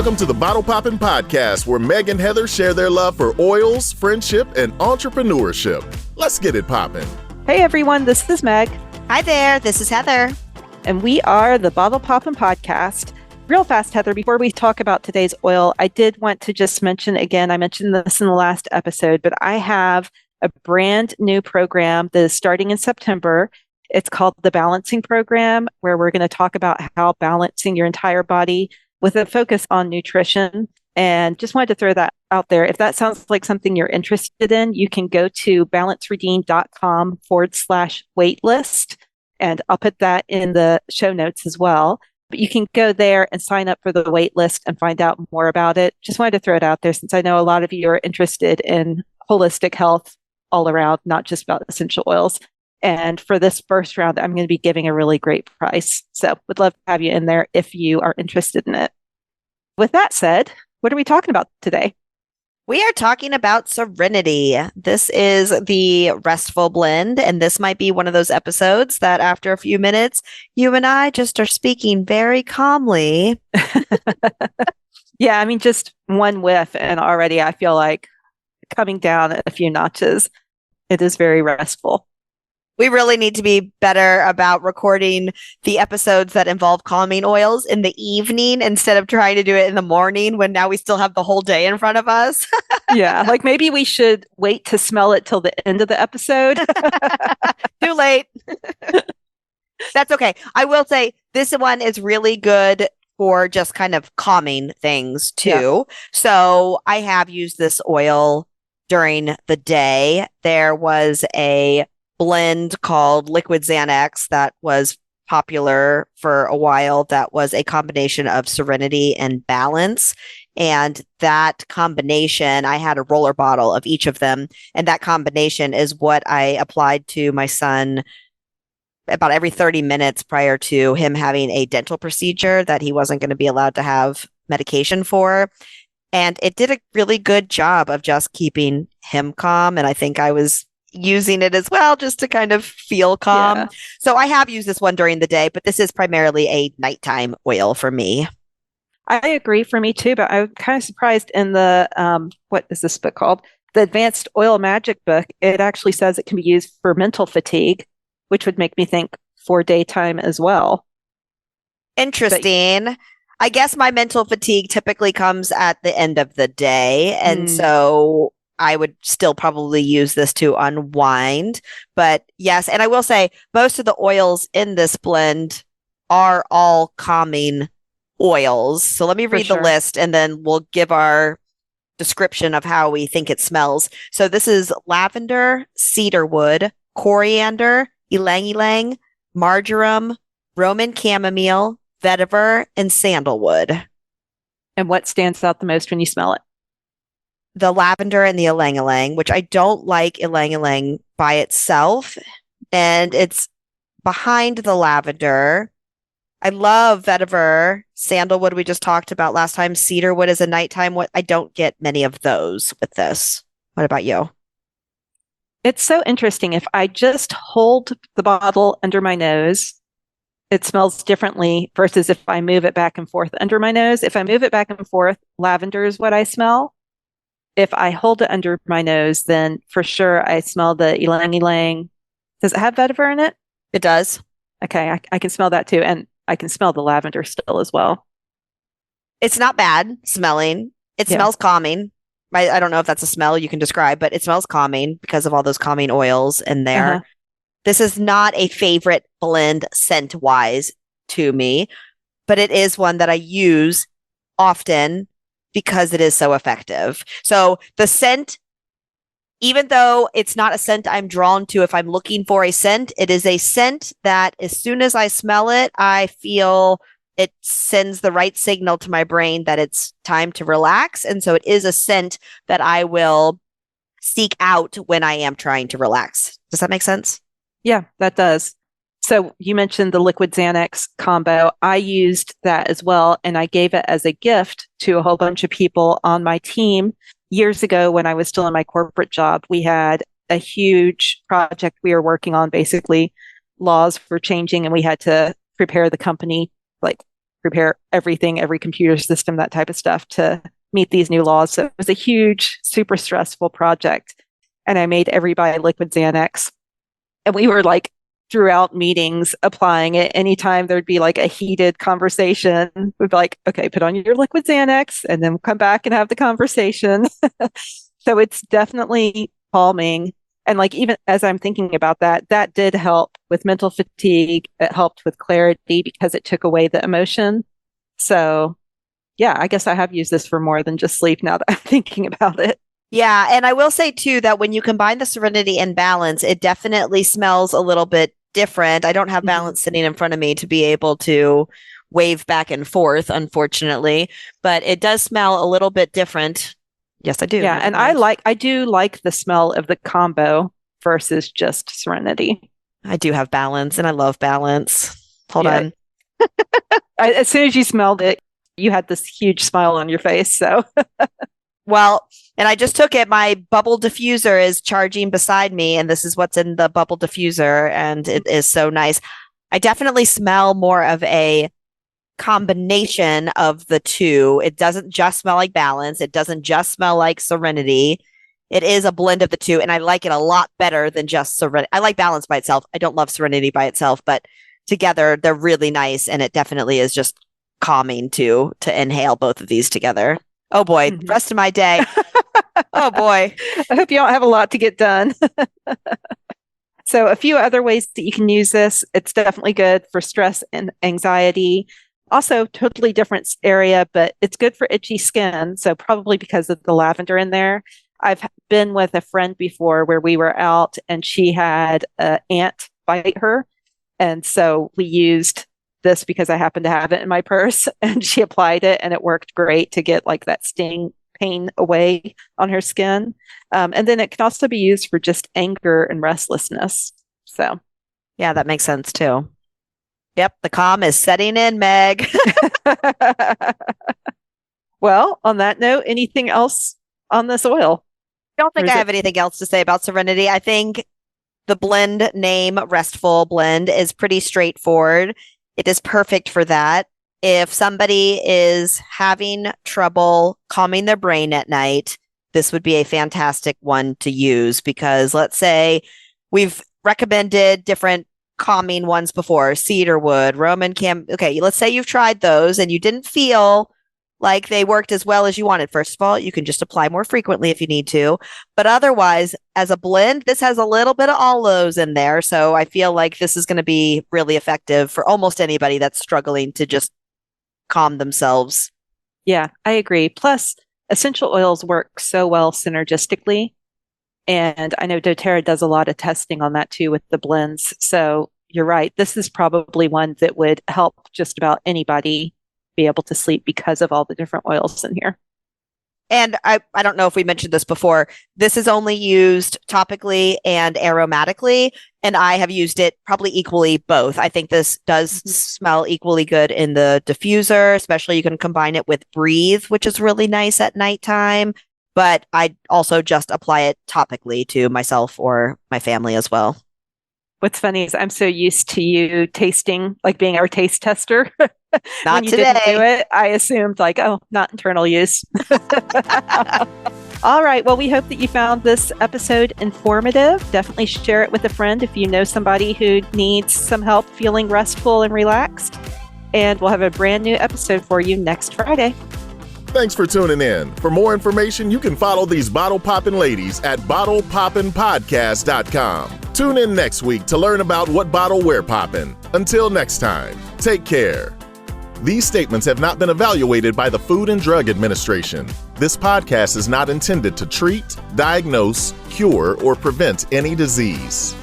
Welcome to the Bottle Poppin' Podcast, where Meg and Heather share their love for oils, friendship, and entrepreneurship. Let's get it poppin'. Hey everyone, this is Meg. Hi there, this is Heather. And we are the Bottle Poppin' Podcast. Real fast, Heather, before we talk about today's oil, I did want to just mention again, I mentioned this in the last episode, but I have a brand new program that is starting in September. It's called the Balancing Program, where we're going to talk about how balancing your entire body with a focus on nutrition. And just wanted to throw that out there. If that sounds like something you're interested in, you can go to balanceredeem.com/waitlist. And I'll put that in the show notes as well. But you can go there and sign up for the wait list and find out more about it. Just wanted to throw it out there since I know a lot of you are interested in holistic health all around, not just about essential oils. And for this first round, I'm going to be giving a really great price. So would love to have you in there if you are interested in it. With that said, what are we talking about today? We are talking about Serenity. This is the restful blend, and this might be one of those episodes that after a few minutes, you and I just are speaking very calmly. Yeah, I mean, just one whiff, and already I feel like coming down a few notches. It is very restful. We really need to be better about recording the episodes that involve calming oils in the evening instead of trying to do it in the morning when now we still have the whole day in front of us. Yeah, like maybe we should wait to smell it till the end of the episode. Too late. That's okay. I will say this one is really good for just kind of calming things too. Yeah. So I have used this oil during the day. There was a blend called Liquid Xanax that was popular for a while. That was a combination of Serenity and Balance. And that combination, I had a roller bottle of each of them. And that combination is what I applied to my son about every 30 minutes prior to him having a dental procedure that he wasn't going to be allowed to have medication for. And it did a really good job of just keeping him calm. And I think I was using it as well just to kind of feel calm. Yeah. So I have used this one during the day, but this is primarily a nighttime oil for me. I agree for me too, but I'm kind of surprised in the, what is this book called? The Advanced Oil Magic book. It actually says it can be used for mental fatigue, which would make me think for daytime as well. Interesting. But I guess my mental fatigue typically comes at the end of the day. And so I would still probably use this to unwind. But yes, and I will say most of the oils in this blend are all calming oils. So let me read the list and then we'll give our description of how we think it smells. So this is lavender, cedarwood, coriander, ylang ylang, marjoram, Roman chamomile, vetiver, and sandalwood. And what stands out the most when you smell it? The lavender and the ylang ylang, which I don't like ylang ylang by itself. And it's behind the lavender. I love vetiver. Sandalwood we just talked about last time. Cedarwood is a nighttime one. I don't get many of those with this. What about you? It's so interesting. If I just hold the bottle under my nose, it smells differently versus if I move it back and forth under my nose. If I move it back and forth, lavender is what I smell. If I hold it under my nose, then for sure I smell the ylang ylang. Does it have vetiver in it? It does. Okay, I can smell that too. And I can smell the lavender still as well. It's not bad smelling. It smells calming. I don't know if that's a smell you can describe, but it smells calming because of all those calming oils in there. Uh-huh. This is not a favorite blend scent-wise to me, but it is one that I use often because it is so effective. So the scent, even though it's not a scent I'm drawn to if I'm looking for a scent, it is a scent that as soon as I smell it, I feel it sends the right signal to my brain that it's time to relax. And so it is a scent that I will seek out when I am trying to relax. Does that make sense? Yeah, that does. So you mentioned the Liquid Xanax combo. I used that as well, and I gave it as a gift to a whole bunch of people on my team. Years ago, when I was still in my corporate job, we had a huge project we were working on. Basically, laws were changing, and we had to prepare the company, like prepare everything, every computer system, that type of stuff to meet these new laws. So it was a huge, super stressful project. And I made everybody liquid Xanax. And we were like throughout meetings applying it. Anytime there'd be like a heated conversation, we'd be like, okay, put on your liquid Xanax and then we'll come back and have the conversation. So it's definitely calming. And like, even as I'm thinking about that, that did help with mental fatigue. It helped with clarity because it took away the emotion. So yeah, I guess I have used this for more than just sleep now that I'm thinking about it. Yeah. And I will say too, that when you combine the Serenity and Balance, it definitely smells a little bit different. I don't have Balance sitting in front of me to be able to wave back and forth, unfortunately, but it does smell a little bit different. Yes, I do. Yeah, and I do like the smell of the combo versus just Serenity. I do have Balance and I love Balance. Hold on. As soon as you smelled it, you had this huge smile on your face. So, well, and I just took it. My bubble diffuser is charging beside me, and this is what's in the bubble diffuser, and it is so nice. I definitely smell more of a combination of the two. It doesn't just smell like Balance. It doesn't just smell like Serenity. It is a blend of the two, and I like it a lot better than just Serenity. I like Balance by itself. I don't love Serenity by itself, but together they're really nice, and it definitely is just calming to inhale both of these together. Oh boy, rest of my day. Oh boy. I hope you don't have a lot to get done. So a few other ways that you can use this. It's definitely good for stress and anxiety. Also, totally different area, but it's good for itchy skin. So probably because of the lavender in there. I've been with a friend before where we were out and she had an ant bite her. And so we used this because I happened to have it in my purse and she applied it and it worked great to get like that sting pain away on her skin. And then it can also be used for just anger and restlessness. So yeah, that makes sense too. Yep, the calm is setting in, Meg. Well, on that note, anything else on this oil? I don't think I have anything else to say about Serenity. I think the blend name, Restful Blend, is pretty straightforward. It is perfect for that. If somebody is having trouble calming their brain at night, this would be a fantastic one to use because let's say we've recommended different calming ones before, cedarwood, Roman cam. Okay, let's say you've tried those and you didn't feel like they worked as well as you wanted. First of all, you can just apply more frequently if you need to. But otherwise, as a blend, this has a little bit of all those in there. So I feel like this is going to be really effective for almost anybody that's struggling to just calm themselves. Yeah, I agree. Plus, essential oils work so well synergistically. And I know doTERRA does a lot of testing on that too with the blends. So you're right. This is probably one that would help just about anybody be able to sleep because of all the different oils in here. And I don't know if we mentioned this before. This is only used topically and aromatically, and I have used it probably equally both. I think this does smell equally good in the diffuser, especially you can combine it with Breathe, which is really nice at nighttime. But I also just apply it topically to myself or my family as well. What's funny is I'm so used to you tasting, like being our taste tester. Not when you today. didn't do it, I assumed like, oh, not internal use. All right. Well, we hope that you found this episode informative. Definitely share it with a friend if you know somebody who needs some help feeling restful and relaxed. And we'll have a brand new episode for you next Friday. Thanks for tuning in. For more information, you can follow these bottle poppin' ladies at bottlepoppinpodcast.com. Tune in next week to learn about what bottle we're poppin'. Until next time, take care. These statements have not been evaluated by the Food and Drug Administration. This podcast is not intended to treat, diagnose, cure, or prevent any disease.